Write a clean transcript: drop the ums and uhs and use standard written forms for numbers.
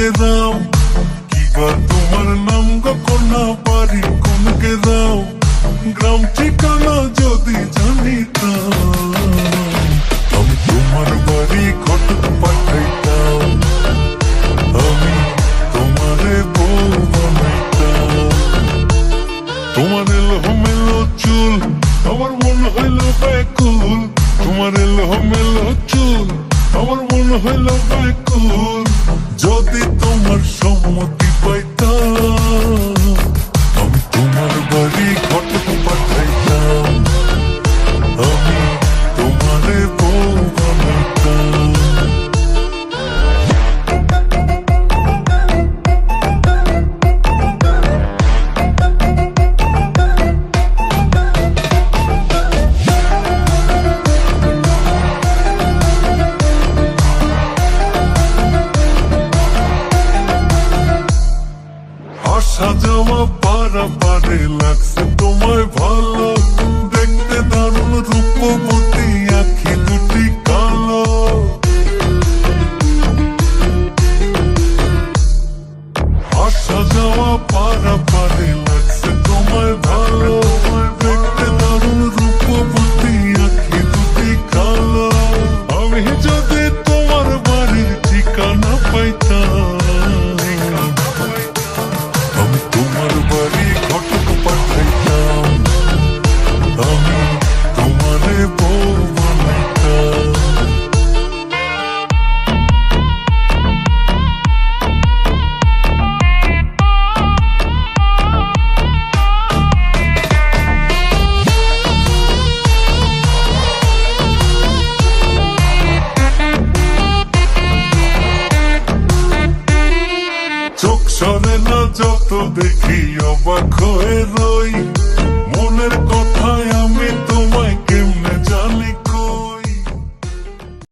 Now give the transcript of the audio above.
গেরাম, কিবা তোমার নাম গো কন্যা বাড়ি কোন গেরাম, গ্রাম ঠিকানা যদি জানিতাম আমি তোমার বাড়ি ঘটক পাঠাইতাম, আমি তোমারে বউ বানাইতাম। তোমার এলো মেলো চুল আমার মন হইল ব্যাকুল, তোমার এলো মেলো চুল আমার মন হইল ব্যাকুল, যদি তোমার সম্মতি পাইতাম আমি তোমার বাড়ি ঘটক পাঠাইতাম, আমি তোমারে বউ বানাইতাম। আসা যাওয়া পারাপারে লাগছে তোমায় ভালো, দেখতে দারুণ রূপবতী আখি দুটি কালো। আসা যাওয়া পারাপারে লাগছে তোমায় ভালো, দেখতে দারুণ রূপবতী আখি দুটি কালো। আমি যদি তোমার বাড়ির ঠিকানা পাইতাম আমি তোমার বাড়ি ঘটক পাঠাইতাম, আমি তোমারে বউ বানাইতাম। চোখ সরে না যত দেখি অবাক হয়ে